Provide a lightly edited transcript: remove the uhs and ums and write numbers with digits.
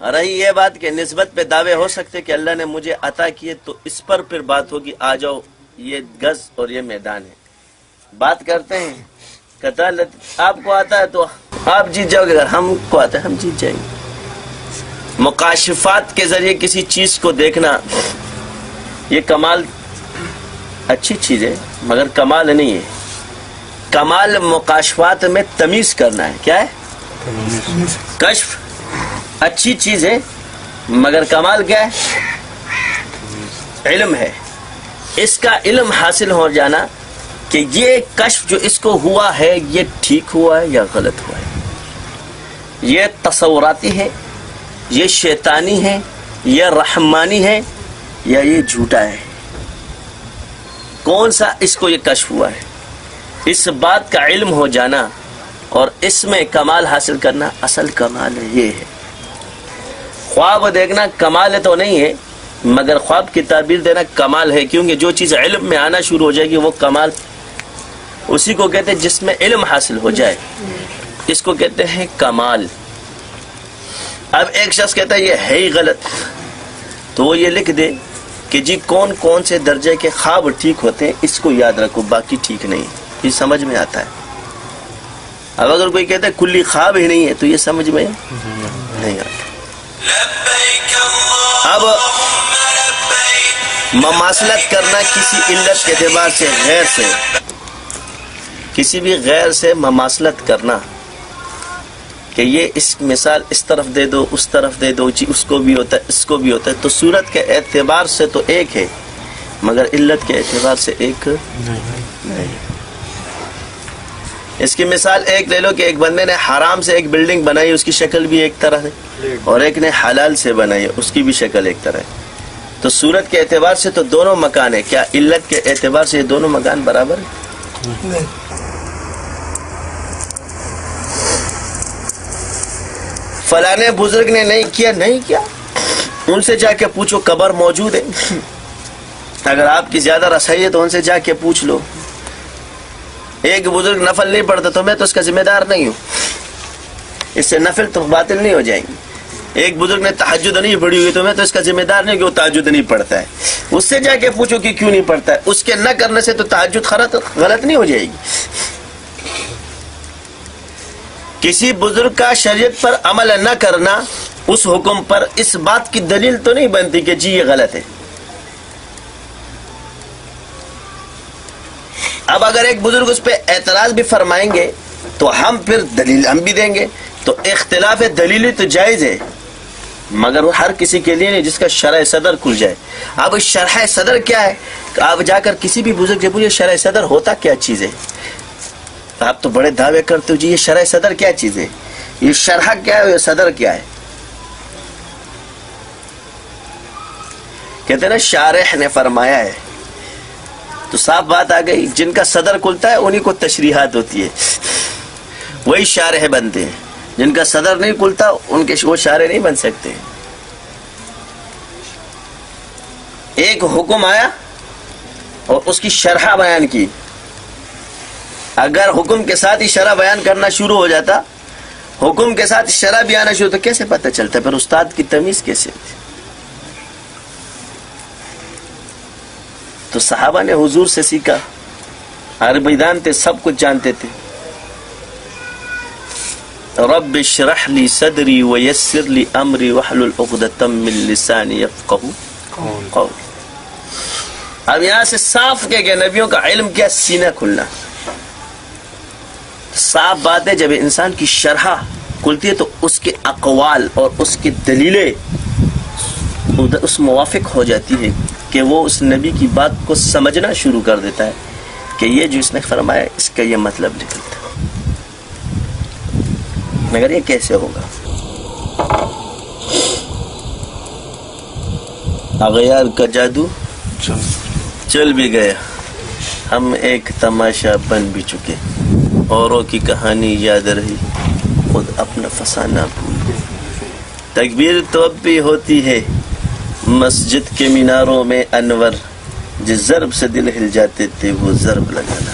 رہی یہ بات کہ نسبت پہ دعوے ہو سکتے کہ اللہ نے مجھے عطا کیے، تو اس پر پھر بات ہوگی آ جاؤ یہ گز اور یہ میدان ہے، بات کرتے ہیں کہتا آپ کو آتا ہے تو آپ جیت جاؤ گے، اگر ہم کو آتا ہے ہم جیت جائیں گے۔ مکاشفات کے ذریعے کسی چیز کو دیکھنا یہ کمال اچھی چیز ہے، مگر کمال نہیں ہے۔ کمال مکاشفات میں تمیز کرنا ہے، کیا ہے؟ کشف اچھی چیز ہے، مگر کمال کیا ہے؟ علم ہے۔ اس کا علم حاصل ہو جانا کہ یہ کشف جو اس کو ہوا ہے یہ ٹھیک ہوا ہے یا غلط ہوا ہے، یہ تصوراتی ہے، یہ شیطانی ہے، یہ رحمانی ہے، یا یہ جھوٹا ہے، کون سا اس کو یہ کشف ہوا ہے۔ اس بات کا علم ہو جانا اور اس میں کمال حاصل کرنا اصل کمال ہے، یہ ہے۔ خواب دیکھنا کمال تو نہیں ہے، مگر خواب کی تعبیر دینا کمال ہے، کیونکہ جو چیز علم میں آنا شروع ہو جائے گی وہ کمال اسی کو کہتے ہیں جس میں علم حاصل ہو جائے، اس کو کہتے ہیں کمال۔ اب ایک شخص کہتا ہے یہ ہے ہی غلط، تو وہ یہ لکھ دے کہ جی کون کون سے درجے کے خواب ٹھیک ہوتے ہیں، اس کو یاد رکھو، باقی ٹھیک نہیں، یہ سمجھ میں آتا ہے۔ اب اگر کوئی کہتا ہے کلی خواب ہی نہیں ہے تو یہ سمجھ میں نہیں آتا۔ اب مماثلت کرنا کسی علت کے اعتبار سے غیر سے، کسی بھی غیر سے مماثلت کرنا کہ یہ اس مثال اس طرف دے دو اس طرف دے دو، جی اس کو بھی ہوتا ہے اس کو بھی ہوتا ہے، تو صورت کے اعتبار سے تو ایک ہے مگر علت کے اعتبار سے ایک نہیں۔ اس کی مثال ایک لے لو کہ ایک بندے نے حرام سے ایک بلڈنگ بنائی، اس کی شکل بھی ایک طرح ہے، اور ایک نے حلال سے بنائی، اس کی بھی شکل ایک طرح ہے، تو صورت کے اعتبار سے تو دونوں مکان ہے، کیا علت کے اعتبار سے یہ دونوں مکان برابر ہیں؟ فلانے بزرگ نے نہیں کیا، نہیں کیا، ان سے جا کے پوچھو، قبر موجود ہے، اگر آپ کی زیادہ رسائی ہے تو ان سے جا کے پوچھ لو۔ ایک بزرگ نفل نہیں پڑھتا تو میں تو اس کا ذمہ دار نہیں ہوں، اس سے نفل تو باطل نہیں ہو جائیں گی۔ ایک بزرگ نے تہجد نہیں پڑھی ہوئی تو میں تو اس کا ذمہ دار نہیں کہ وہ تہجد نہیں پڑھتا ہے، اس سے جا کے پوچھو کہ کیوں نہیں پڑھتا ہے، اس کے نہ کرنے سے تو تہجد غلط نہیں ہو جائے گی۔ کسی بزرگ کا شریعت پر عمل نہ کرنا اس حکم پر اس بات کی دلیل تو نہیں بنتی کہ جی یہ غلط ہے۔ اب اگر ایک بزرگ اس پہ اعتراض بھی فرمائیں گے تو ہم پھر دلیل ہم بھی دیں گے، تو اختلاف دلیلی تو جائز ہے مگر وہ ہر کسی کے لیے نہیں جس کا شرح صدر کھل جائے۔ اب شرح صدر کیا ہے؟ آپ جا کر کسی بھی بزرگ سے پوچھیں شرح صدر ہوتا کیا چیز ہے، آپ تو بڑے دعوے کرتے ہو جی یہ شرح صدر کیا چیز ہے، یہ شرح کیا ہے، یہ صدر کیا ہے؟ کہتے ہیں نا شارح نے فرمایا ہے، تو صاف بات آ گئی، جن کا صدر کھلتا ہے انہی کو تشریحات ہوتی ہے، وہی شارح بنتے ہیں، جن کا صدر نہیں کھلتا ان کے وہ شارح نہیں بن سکتے۔ ایک حکم آیا اور اس کی شرح بیان کی، اگر حکم کے ساتھ ہی شرح بیان کرنا شروع ہو جاتا، حکم کے ساتھ شرح بھی آنا شروع تو کیسے پتہ چلتا؟ پھر استاد کی تمیز کیسے ہوتی؟ تو صحابہ نے حضور سے سیکھا، عربی دانتے، سب کچھ جانتے تھے۔ رب اشرح لی صدری ویسر لی امری واحلل عقدۃ من لسانی یفقهوا قولی۔ اب یہاں سے صاف کہہ گیا نبیوں کا علم کیا؟ سینہ کھلنا۔ صاف بات ہے جب انسان کی شرح کھلتی ہے تو اس کے اقوال اور اس کی دلیلیں اس موافق ہو جاتی ہے کہ وہ اس نبی کی بات کو سمجھنا شروع کر دیتا ہے کہ یہ جو اس نے فرمایا اس کا یہ مطلب نکلتا ہے، مگر یہ کیسے ہوگا؟ اغیار کا جادو چل بھی گیا، ہم ایک تماشا بن بھی چکے، اوروں کی کہانی یاد رہی، خود اپنا فسانہ بھول گئے۔ تکبیر تو اب بھی ہوتی ہے مسجد کے میناروں میں انور، جس ضرب سے دل ہل جاتے تھے وہ ضرب لگانا۔